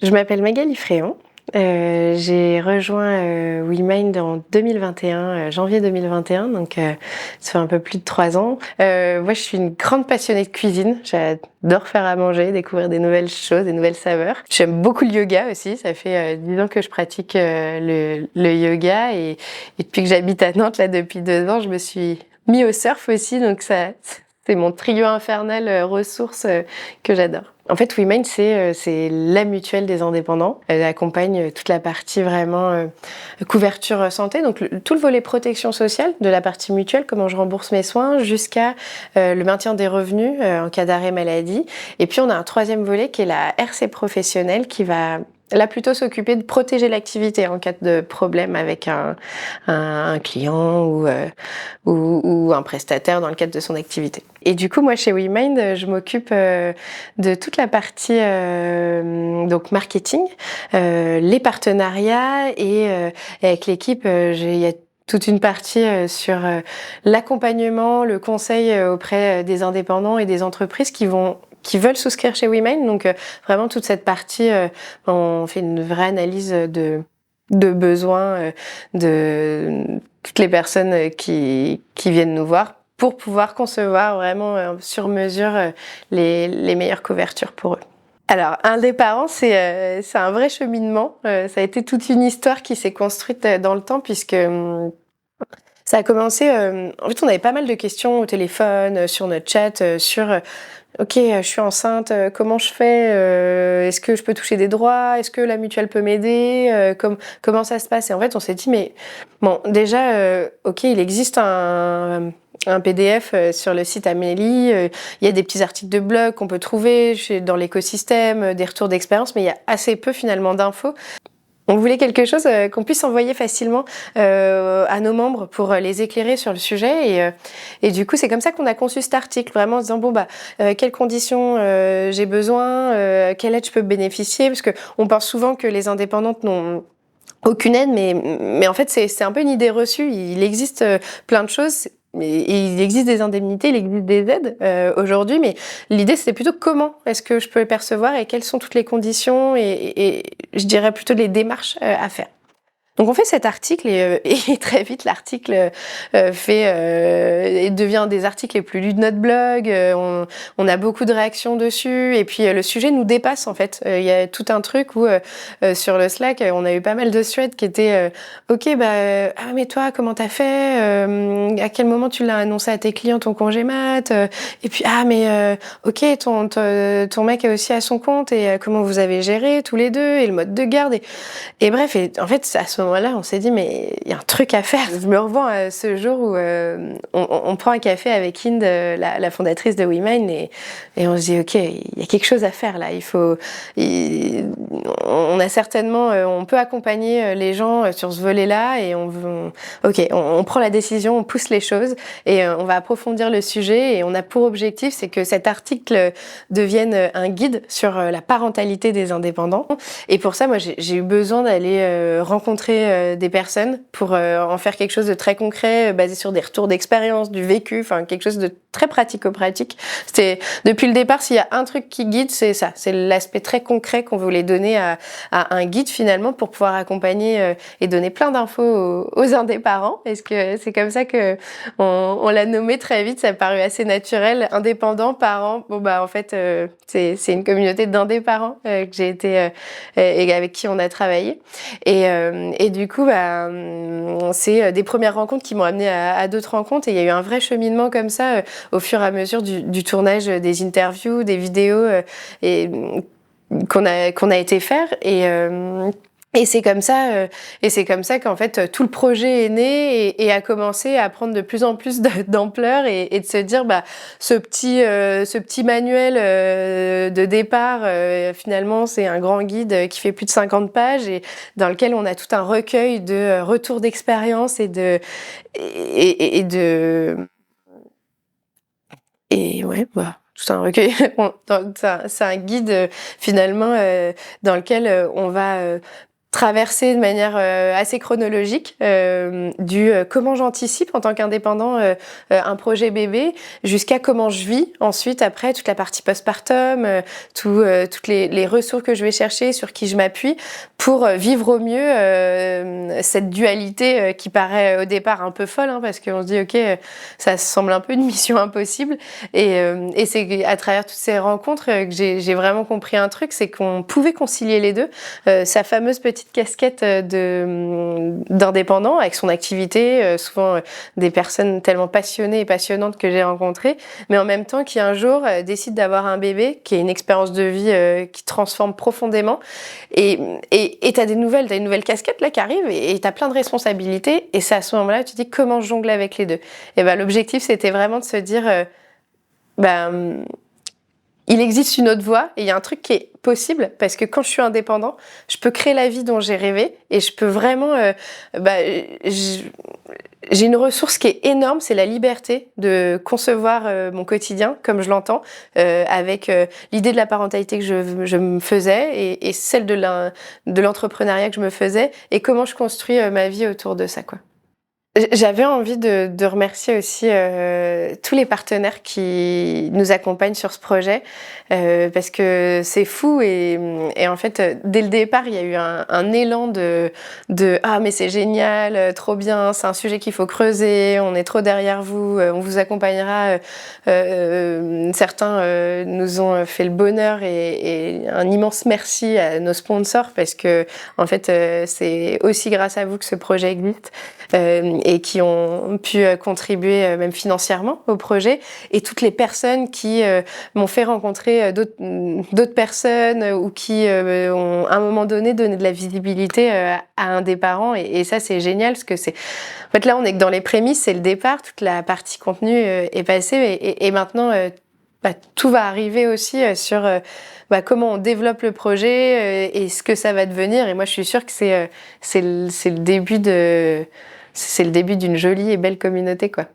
Je m'appelle Magali Fréon. J'ai rejoint WeMind en 2021, janvier 2021, donc ça fait un peu plus de 3 ans. Moi, je suis une grande passionnée de cuisine. J'adore faire à manger, découvrir des nouvelles choses, des nouvelles saveurs. J'aime beaucoup le yoga aussi. Ça fait 10 ans que je pratique le yoga et depuis que j'habite à Nantes, là, depuis 2 ans, je me suis mis au surf aussi. Donc ça, c'est mon trio infernal ressources que j'adore. En fait, WeMind, c'est la mutuelle des indépendants. Elle accompagne toute la partie vraiment couverture santé, donc tout le volet protection sociale de la partie mutuelle, comment je rembourse mes soins, jusqu'à le maintien des revenus en cas d'arrêt maladie. Et puis on a un troisième volet qui est la RC professionnelle qui va là plutôt s'occuper de protéger l'activité en cas de problème avec un client ou un prestataire dans le cadre de son activité. Et du coup, moi chez WeMind, je m'occupe de toute la partie donc marketing, les partenariats et avec l'équipe, il y a toute une partie sur l'accompagnement, le conseil auprès des indépendants et des entreprises qui veulent souscrire chez WeMind. Donc vraiment toute cette partie, on fait une vraie analyse de besoins de toutes les personnes qui viennent nous voir pour pouvoir concevoir vraiment sur mesure les meilleures couvertures pour eux. Alors, un des parents, c'est un vrai cheminement. Ça a été toute une histoire qui s'est construite dans le temps puisque ça a commencé. En fait, on avait pas mal de questions au téléphone, sur notre chat, sur OK, je suis enceinte, comment je fais est-ce que je peux toucher des droits? Est-ce que la mutuelle peut m'aider? Comment ça se passe? Et en fait, on s'est dit, mais bon, déjà, OK, il existe un PDF sur le site Amélie. Il y a des petits articles de blog qu'on peut trouver dans l'écosystème, des retours d'expérience, mais il y a assez peu finalement d'infos. On voulait quelque chose qu'on puisse envoyer facilement à nos membres pour les éclairer sur le sujet et du coup c'est comme ça qu'on a conçu cet article, vraiment en se disant bon bah quelles conditions j'ai besoin, quelle aide je peux bénéficier, parce que on pense souvent que les indépendantes n'ont aucune aide, mais en fait c'est un peu une idée reçue. Il existe plein de choses. Il existe des indemnités, il existe des aides aujourd'hui, mais l'idée c'était plutôt comment est-ce que je peux les percevoir et quelles sont toutes les conditions et je dirais plutôt les démarches à faire. Donc on fait cet article et très vite l'article devient un des articles les plus lus de notre blog. On a beaucoup de réactions dessus et puis le sujet nous dépasse en fait. Il y a tout un truc où sur le Slack on a eu pas mal de threads qui étaient ok ah mais toi comment t'as fait, à quel moment tu l'as annoncé à tes clients ton congé mat, et puis ah mais ok ton mec est aussi à son compte et comment vous avez géré tous les deux et le mode de garde et bref, et en fait, à ce moment-là, on s'est dit, mais il y a un truc à faire. Je me revois ce jour où on prend un café avec Inde, la fondatrice de WeMind, et on se dit, OK, il y a quelque chose à faire là. On a certainement, on peut accompagner les gens sur ce volet-là, et on prend la décision, on pousse les choses, et on va approfondir le sujet, et on a pour objectif, c'est que cet article devienne un guide sur la parentalité des indépendants. Et pour ça, moi, j'ai eu besoin d'aller rencontrer des personnes pour en faire quelque chose de très concret, basé sur des retours d'expérience, du vécu, enfin quelque chose de très pratico-pratique. C'était depuis le départ, s'il y a un truc qui guide, c'est ça, c'est l'aspect très concret qu'on voulait donner à un guide finalement pour pouvoir accompagner et donner plein d'infos aux indépendants. Est-ce que c'est comme ça que on l'a nommé très vite, ça a paru assez naturel, indépendants, parents. Bon bah en fait, c'est une communauté d'indépendants que j'ai été et avec qui on a travaillé. Et du coup, bah, c'est des premières rencontres qui m'ont amené à d'autres rencontres. Et il y a eu un vrai cheminement comme ça au fur et à mesure du tournage des interviews, des vidéos et qu'on a été faire. Et c'est comme ça qu'en fait tout le projet est né et a commencé à prendre de plus en plus d'ampleur et de se dire bah ce petit manuel de départ finalement c'est un grand guide qui fait plus de 50 pages et dans lequel on a tout un recueil de retours d'expérience et ouais bah tout un recueil. C'est un guide finalement dans lequel on va traversé de manière assez chronologique comment j'anticipe en tant qu'indépendant un projet bébé jusqu'à comment je vis ensuite après toute la partie postpartum, toutes les ressources que je vais chercher, sur qui je m'appuie pour vivre au mieux cette dualité qui paraît au départ un peu folle parce qu'on se dit ok ça semble un peu une mission impossible et c'est à travers toutes ces rencontres que j'ai vraiment compris un truc, c'est qu'on pouvait concilier les deux. Sa fameuse petite casquette d'indépendant avec son activité, souvent des personnes tellement passionnées et passionnantes que j'ai rencontrées, mais en même temps qui un jour décide d'avoir un bébé, qui est une expérience de vie qui transforme profondément et t'as une nouvelle casquette là qui arrive et t'as plein de responsabilités et c'est à ce moment-là tu te dis comment jongler avec les deux. Et ben l'objectif c'était vraiment de se dire il existe une autre voie et il y a un truc qui est possible parce que quand je suis indépendant, je peux créer la vie dont j'ai rêvé et je peux vraiment... j'ai une ressource qui est énorme, c'est la liberté de concevoir mon quotidien comme je l'entends, avec l'idée de la parentalité que je me faisais et celle de l'entrepreneuriat que je me faisais et comment je construis ma vie autour de ça, quoi. J'avais envie de remercier aussi tous les partenaires qui nous accompagnent sur ce projet parce que c'est fou et en fait dès le départ il y a eu un élan de ah mais c'est génial, trop bien, c'est un sujet qu'il faut creuser, on est trop derrière vous, on vous accompagnera. Certains nous ont fait le bonheur et un immense merci à nos sponsors parce que en fait c'est aussi grâce à vous que ce projet existe. Et qui ont pu contribuer même financièrement au projet et toutes les personnes qui m'ont fait rencontrer d'autres personnes ou qui ont à un moment donné donné de la visibilité à un des parents et ça c'est génial parce que c'est en fait là on est que dans les prémices, c'est le départ, toute la partie contenu est passée et maintenant tout va arriver aussi sur comment on développe le projet et ce que ça va devenir et moi je suis sûre que c'est le début d'une jolie et belle communauté, quoi.